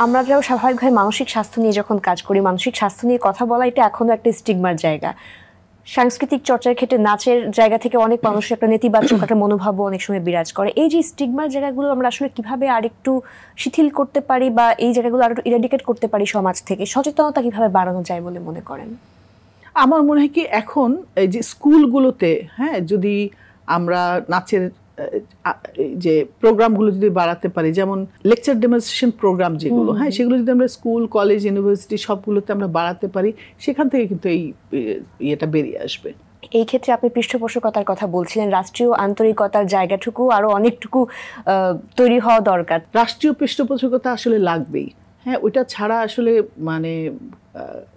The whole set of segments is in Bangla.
আমরাও স্বাভাবিকভাবে মানসিক স্বাস্থ্য নিয়ে যখন কাজ করি, মানসিক স্বাস্থ্য নিয়ে কথা বলা এটা এখনো একটা স্টিগমার জায়গা। সাংস্কৃতিক চর্চার ক্ষেত্রে নাচের জায়গা থেকে অনেক মানুষের একটা নেতিবাচক একটা মনোভাবও অনেক সময় বিরাজ করে। এই যে স্টিগমার জায়গাগুলো আমরা আসলে কিভাবে আরেকটু শিথিল করতে পারি বা এই জায়গাগুলো আরেকটু ইরাডিকেট করতে পারি সমাজ থেকে, সচেতনতা কিভাবে বাড়ানো যায় বলে মনে করেন? আমার মনে হয় কি এখন এই যে স্কুলগুলোতে যদি আমরা নাচের যে প্রোগ্রামগুলো যদি বাড়াতে পারি, যেমন লেকচার ডেমনস্ট্রেশন প্রোগ্রাম যেগুলো সেগুলো যদি আমরা স্কুল, কলেজ, ইউনিভার্সিটি সবগুলোতে আমরা বাড়াতে পারি, সেখান থেকে কিন্তু এই ইয়েটা বেরিয়ে আসবে। এই ক্ষেত্রে আপনি পৃষ্ঠপোষকতার কথা বলছিলেন, রাষ্ট্রীয় আন্তরিকতার জায়গাটুকু আরো অনেকটুকু তৈরি হওয়া দরকার। রাষ্ট্রীয় পৃষ্ঠপোষকতা আসলে লাগবেই, ওইটা ছাড়া আসলে মানে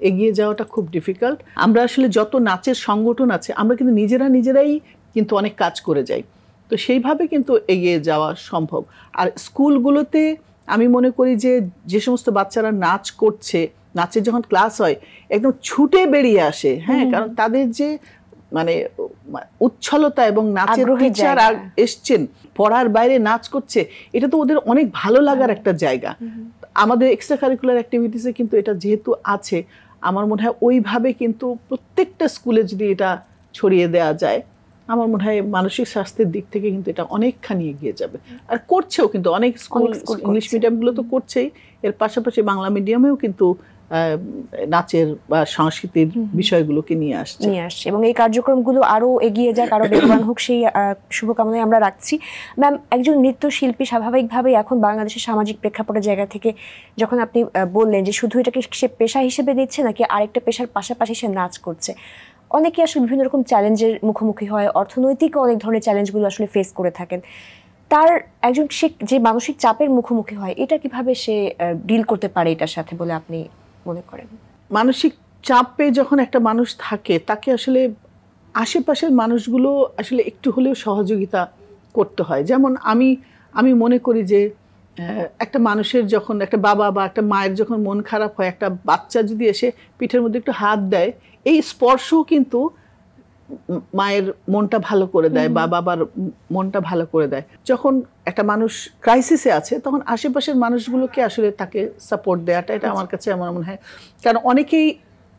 এগিয়ে যাওয়াটা খুব ডিফিকাল্ট। আমরা আসলে যত নাচের সংগঠন আছে আমরা কিন্তু নিজেরাই কিন্তু অনেক কাজ করে যাই, তো সেইভাবে কিন্তু এগিয়ে যাওয়া সম্ভব। আর স্কুলগুলোতে আমি মনে করি যে সমস্ত বাচ্চারা নাচ করছে, নাচের যখন ক্লাস হয় একদম ছুটে বেরিয়ে আসে, কারণ তাদের যে মানে উচ্ছলতা এবং নাচের টিচার এসছেন, পড়ার বাইরে নাচ করছে, এটা তো ওদের অনেক ভালো লাগার একটা জায়গা। আমাদের এক্সট্রা কারিকুলার অ্যাক্টিভিটিসে কিন্তু এটা যেহেতু আছে, আমার মনে হয় ওইভাবে কিন্তু প্রত্যেকটা স্কুলে যদি এটা ছড়িয়ে দেওয়া যায়, আমার মনে হয় মানসিক স্বাস্থ্যের দিক থেকে কিন্তু এটা অনেকখানি এগিয়ে যাবে। আর করছেও কিন্তু অনেক স্কুল, ইংলিশ মিডিয়ামগুলো তো করছেই, এর পাশাপাশি বাংলা মিডিয়ামেও কিন্তু নাচের বা সংস্কৃতির বিষয়গুলোকে নিয়ে আসছে এবং এই কার্যক্রমগুলো আরো এগিয়ে যাক, আরো বেগবান হোক, সেই শুভকামনায় আমরা রাখছি। ম্যাম, একজন নৃত্যশিল্পী স্বাভাবিকভাবেই এখন বাংলাদেশের সামাজিক প্রেক্ষাপটের জায়গা থেকে যখন আপনি বললেন যে শুধু এটাকে সে পেশা হিসেবে নিচ্ছে নাকি আরেকটা পেশার পাশাপাশি সে নাচ করছে, অনেকে আসলে বিভিন্ন রকম চ্যালেঞ্জের মুখোমুখি হয়, অর্থনৈতিক অনেক ধরনের চ্যালেঞ্জগুলো আসলে ফেস করে থাকেন। তার একজন সে যে মানসিক চাপের মুখোমুখি হয়, এটা কিভাবে সে ডিল করতে পারে এটার সাথে বলে আপনি মনে করেন? মানসিক চাপে যখন একটা মানুষ থাকে, তাকে আসলে আশেপাশের মানুষগুলো আসলে একটু হলেও সহযোগিতা করতে হয়। যেমন আমি মনে করি যে একটা মানুষের যখন, একটা বাবা বা একটা মায়ের যখন মন খারাপ হয়, একটা বাচ্চা যদি এসে পিঠের মধ্যে একটু হাত দেয়, এই স্পর্শও কিন্তু মায়ের মনটা ভালো করে দেয় বা বাবার মনটা ভালো করে দেয়। যখন একটা মানুষ ক্রাইসিসে আছে, তখন আশেপাশের মানুষগুলোকে আসলে তাকে সাপোর্ট দেওয়াটা, এটা আমার কাছে আমার মনে হয়, কারণ অনেকেই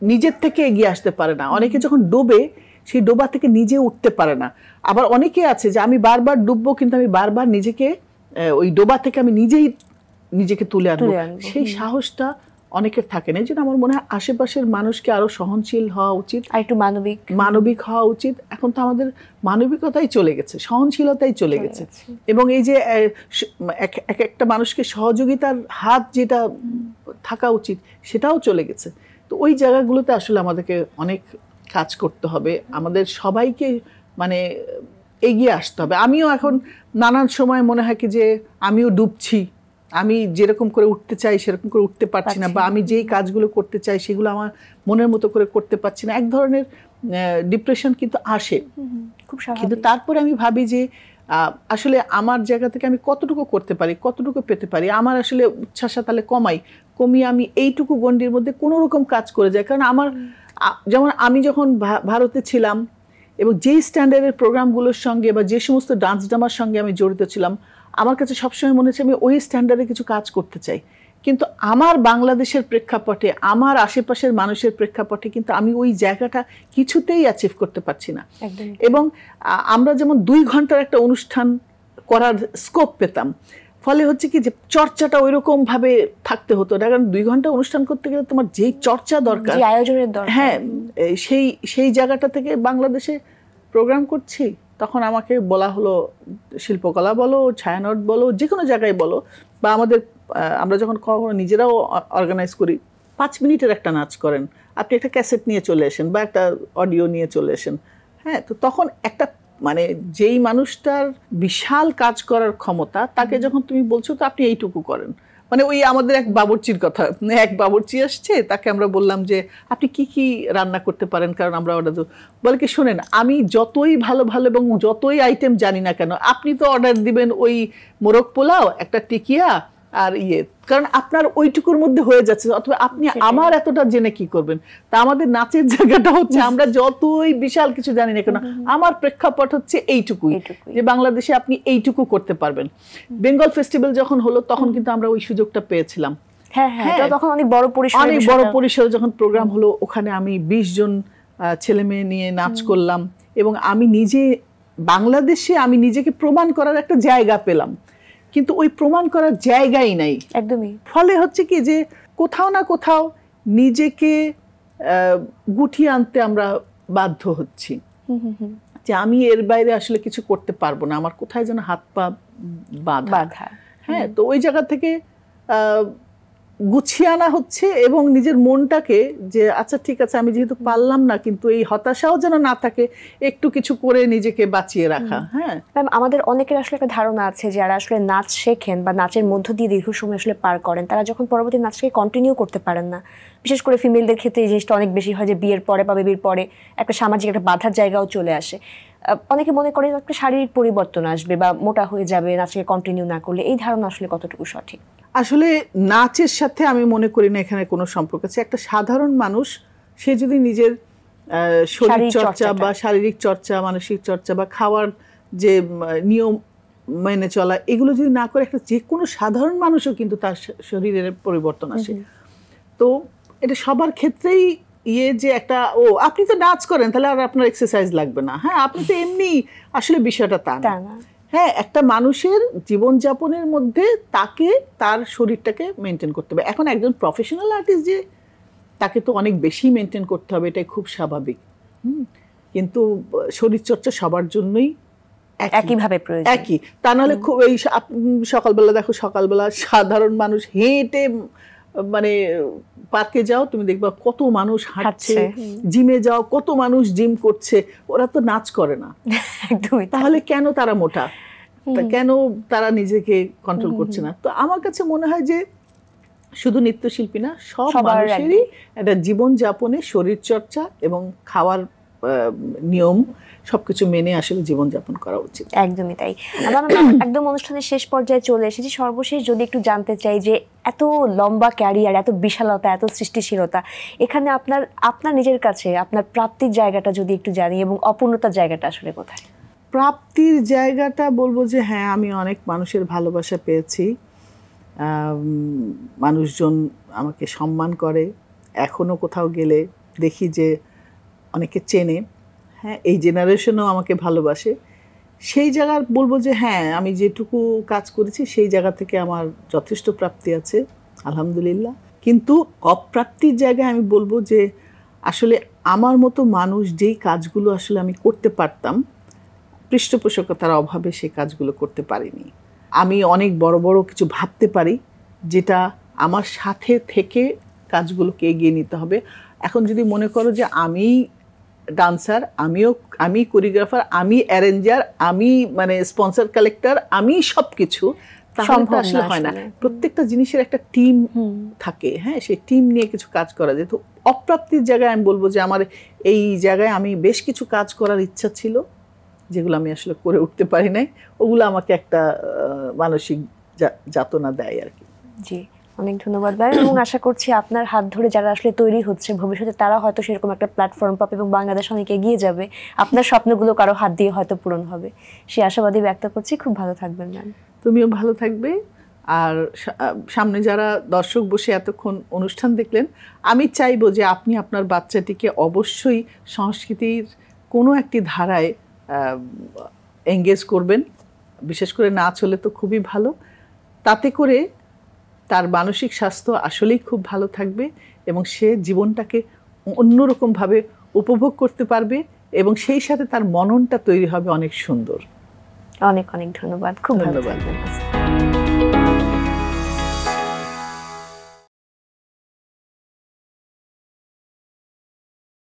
নিজের থেকে এগিয়ে আসতে পারে না। অনেকে যখন ডোবে, সেই ডোবা থেকে নিজে উঠতে পারে না। আবার অনেকে আছে যে আমি বারবার ডুববো, কিন্তু আমি বারবার নিজেকে ওই ডোবা থেকে আমি নিজেকে তুলে আনবো, সেই সাহসটা অনেকের থাকে না। এই জন্য আমার মনে হয় আশেপাশের মানুষকে আরো সহনশীল হওয়া উচিত, আর একটু মানবিক হওয়া উচিত। এখন তো আমাদের মানবিকতাই চলে গেছে, সহনশীলতাই চলে গেছে, এবং এই যে একটা মানুষকে সহযোগিতার হাত যেটা থাকা উচিত সেটাও চলে গেছে। তো ওই জায়গাগুলোতে আসলে আমাদেরকে অনেক কাজ করতে হবে, আমাদের সবাইকে মানে এগিয়ে আসতে হবে। আমিও এখন নানান সময় মনে হয় কি যে আমিও ডুবছি, আমি যেরকম করে উঠতে চাই সেরকম করে উঠতে পারছি না, বা আমি যেই কাজগুলো করতে চাই সেগুলো আমার মনের মতো করে করতে পারছি না। এক ধরনের ডিপ্রেশন কিন্তু আসে, কিন্তু তারপরে আমি ভাবি যে আসলে আমার জায়গা থেকে আমি কতটুকু করতে পারি, কতটুকু পেতে পারি, আমার আসলে উচ্ছ্বাসা তাহলে কমিয়ে আমি এইটুকু গণ্ডির মধ্যে কোনো রকম কাজ করে যাই। কারণ আমার যেমন আমি যখন ভারতে ছিলাম এবং যেই স্ট্যান্ডার্ডের প্রোগ্রামগুলোর সঙ্গে বা যে সমস্ত ডান্স ড্রামার সঙ্গে আমি জড়িত ছিলাম, আমার কাছে সবসময় মনে হচ্ছে আমি ওই স্ট্যান্ডার্ডে কিছু কাজ করতে চাই, কিন্তু আমার বাংলাদেশের প্রেক্ষাপটে, আমার আশেপাশের মানুষের প্রেক্ষাপটে কিন্তু আমি ওই জায়গাটা কিছুতেই অ্যাচিভ করতে পারছি না। এবং আমরা যেমন 2 ঘন্টার একটা অনুষ্ঠান করার স্কোপ পেতাম, ফলে হচ্ছে কি যে চর্চাটা ওই রকম ভাবে থাকতে হতো না। কারণ 2 ঘন্টা অনুষ্ঠান করতে গেলে তোমার যেই চর্চা দরকার, আয়োজনের দরকার, সেই জায়গাটা থেকে বাংলাদেশে প্রোগ্রাম করছি, তখন আমাকে বলা হলো শিল্পকলা বলো, ছায়ানট বলো, যে কোনো জায়গায় বলো, বা আমরা যখন কখনো নিজেরাও অর্গানাইজ করি, 5 মিনিটের একটা নাচ করেন, আপনি একটা ক্যাসেট নিয়ে চলে আসেন বা একটা অডিও নিয়ে চলে আসেন। তো তখন একটা মানে যেই মানুষটার বিশাল কাজ করার ক্ষমতা, তাকে যখন তুমি বলছো তো আপনি এইটুকু করেন, মানে ওই আমাদের এক বাবুর্চির কথা, এক বাবুর্চি আসছে, তাকে আমরা বললাম যে আপনি কি কি রান্না করতে পারেন, কারণ আমরা অর্ডার দেবো। বলে কি, শোনেন, আমি যতই ভালো এবং যতই আইটেম জানি না কেন, আপনি তো অর্ডার দিবেন ওই মোরগ পোলাও, একটা টিকিয়া আর কারণ আপনার ওইটুকুর মধ্যে হয়ে যাচ্ছে, অথবা আপনি আমার এতটা জেনে কি করবেন। তা আমাদের নাচের জায়গাটা হচ্ছে আমরা যতই বিশাল কিছু জানি না কেন, আমার প্রেক্ষাপট হচ্ছে এইটুকুই, যে বাংলাদেশে আপনি এইটুকু করতে পারবেন। বেঙ্গল ফেস্টিভ্যাল যখন হলো তখন কিন্তু আমরা ওই সুযোগটা পেয়েছিলাম হ্যাঁ হ্যাঁ, তখন অনেক বড় পরিসরে যখন প্রোগ্রাম হলো, ওখানে আমি 20 জন ছেলে মেয়ে নিয়ে নাচ করলাম, এবং আমি নিজে বাংলাদেশে আমি নিজেকে প্রমাণ করার একটা জায়গা পেলাম, কিন্তু ওই প্রমাণ করার জায়গাই নাই একদমই। ফলে হচ্ছে কি যে কোথাও না কোথাও নিজেকে গুটিয়ে আনতে আমরা বাধ্য হচ্ছি যে আমি এর বাইরে আসলে কিছু করতে পারবো না, আমার কোথায় যেন হাত পা বাঁধা। হ্যাঁ, তো ওই জায়গা থেকে গুছিয়ে আনা হচ্ছে, এবং নিজের মনটাকে যে আচ্ছা ঠিক আছে আমি যেহেতু পারলাম না, কিন্তু এই হতাশাও যেন না থাকে, একটু কিছু করে নিজেকে বাঁচিয়ে রাখা। হ্যাঁ ম্যাম, আমাদের অনেকের আসলে একটা ধারণা আছে যারা আসলে নাচ শেখেন বা নাচের মধ্য দিয়ে দীর্ঘ সময় আসলে পার করেন, তারা যখন পরবর্তী নাচকে কন্টিনিউ করতে পারেন না, বিশেষ করে ফিমেলদের ক্ষেত্রে এই জিনিসটা অনেক বেশি হয় যে বিয়ের পরে বা বেবির পরে একটা সামাজিক একটা বাধার জায়গাও চলে আসে। অনেকে মনে করেন একটা শারীরিক পরিবর্তন আসবে বা মোটা হয়ে যাবে নাচকে কন্টিনিউ না করলে, এই ধারণা আসলে কতটুকু সঠিক? আসলে নাচের সাথে আমি মনে করি না এখানে কোনো সম্পর্ক আছে। একটা সাধারণ মানুষ সে যদি নিজের শরীর চর্চা বা শারীরিক চর্চা, মানসিক চর্চা বা খাওয়ার যে নিয়ম মেনে চলা, এগুলো যদি না করে, একটা যে কোনো সাধারণ মানুষও কিন্তু তার শরীরের পরিবর্তন আসে। তো এটা সবার ক্ষেত্রেই যে একটা আপনি তো নাচ করেন তাহলে আর আপনার এক্সারসাইজ লাগবে না, হ্যাঁ আপনি তো এমনি, আসলে বিষয়টা তা না। হ্যাঁ, একটা মানুষের জীবনযাপনের মধ্যে তাকে তার শরীরটাকে মেনটেন করতে হবে। এখন একজন প্রফেশনাল আর্টিস্ট যে তাকে তো অনেক বেশি মেনটেন করতে হবে, এটাই খুব স্বাভাবিক। কিন্তু শরীরচর্চা সবার জন্যই একইভাবে প্রয়োজন, একই। তা নাহলে খুব এই সকালবেলা দেখো, সকালবেলা সাধারণ মানুষ হেঁটে মানে পার্কে যাও, তুমি দেখবা কত মানুষ হাঁটছে, জিমে যাও কত মানুষ জিম করছে, ওরা তো নাচ করে না। তাহলে কেন তারা মোটা, কেন তারা নিজেকে কন্ট্রোল করছে না? তো আমার কাছে মনে হয় যে শুধু নৃত্যশিল্পী না, সব মানুষেরই একটা জীবনযাপনে শরীরচর্চা এবং খাওয়ার নিয়ম সবকিছু মেনে আসলে জীবনযাপন করা উচিত। একদমই তাই। একদম অনুষ্ঠানের শেষ পর্যায়ে চলে এসেছি। সর্বশেষ যদি একটু জানতে চাই যে এত লম্বা ক্যারিয়ার, এত বিশালতা, এত সৃষ্টিশীলতা, এখানে আপনার নিজের কাছে আপনার প্রাপ্তির জায়গাটা যদি একটু জানি, এবং অপূর্ণতার জায়গাটা আসলে কোথায়? প্রাপ্তির জায়গাটা বলবো যে হ্যাঁ, আমি অনেক মানুষের ভালোবাসা পেয়েছি, মানুষজন আমাকে সম্মান করে, এখনো কোথাও গেলে দেখি যে অনেকে চেনে, হ্যাঁ এই জেনারেশনও আমাকে ভালোবাসে। সেই জায়গার বলবো যে হ্যাঁ, আমি যেটুকু কাজ করেছি সেই জায়গা থেকে আমার যথেষ্ট প্রাপ্তি আছে, আলহামদুলিল্লাহ। কিন্তু অপ্রাপ্তির জায়গায় আমি বলবো যে আসলে আমার মতো মানুষ যেই কাজগুলো আসলে আমি করতে পারতাম, পৃষ্ঠপোষকতার অভাবে সেই কাজগুলো করতে পারিনি। আমি অনেক বড় বড় কিছু ভাবতে পারি, যেটা আমার সাথে থেকে কাজগুলোকে এগিয়ে নিতে হবে। এখন যদি মনে করো যে আমি ডান্সার, আমি কোরিওগ্রাফার, আমি অ্যারেঞ্জার, আমি মানে স্পন্সর কালেক্টর, আমি সব কিছু, তাহলে তো আসলে হয় না। প্রত্যেকটা জিনিসের একটা টিম থাকে, হ্যাঁ সেই টিম নিয়ে কিছু কাজ করা যায়। তো অপ্রাপ্তির জায়গায় আমি বলবো যে আমার এই জায়গায় আমি বেশ কিছু কাজ করার ইচ্ছা ছিল, যেগুলো আমি আসলে করে উঠতে পারি নাই। ওগুলো আমাকে একটা মানসিক যাতনা দেয় আর কি। জি, অনেক ধন্যবাদ ভাই, এবং আশা করছি আপনার হাত ধরে যারা আসলে তৈরি হচ্ছে ভবিষ্যতে তারা হয়তো সেরকম একটা প্ল্যাটফর্ম পাবে এবং বাংলাদেশ অনেক এগিয়ে যাবে, আপনার স্বপ্নগুলো কারো হাত দিয়ে হয়তো পূরণ হবে, সেই আশাবাদী ব্যক্ত করছি। খুব ভালো থাকবেন ম্যাম। তুমিও ভালো থাকবে। আর সামনে যারা দর্শক বসে এতক্ষণ অনুষ্ঠান দেখলেন, আমি চাইবো যে আপনি আপনার বাচ্চাটিকে অবশ্যই সংস্কৃতির কোনো একটি ধারায় এঙ্গেজ করবেন, বিশেষ করে নাচ হলে তো খুবই ভালো। তাতে করে তার মানসিক স্বাস্থ্য আসলেই খুব ভালো থাকবে এবং সে জীবনটাকে অন্যরকমভাবে উপভোগ করতে পারবে এবং সেই সাথে তার মননটা তৈরি হবে অনেক সুন্দর। অনেক অনেক ধন্যবাদ। খুব ধন্যবাদ।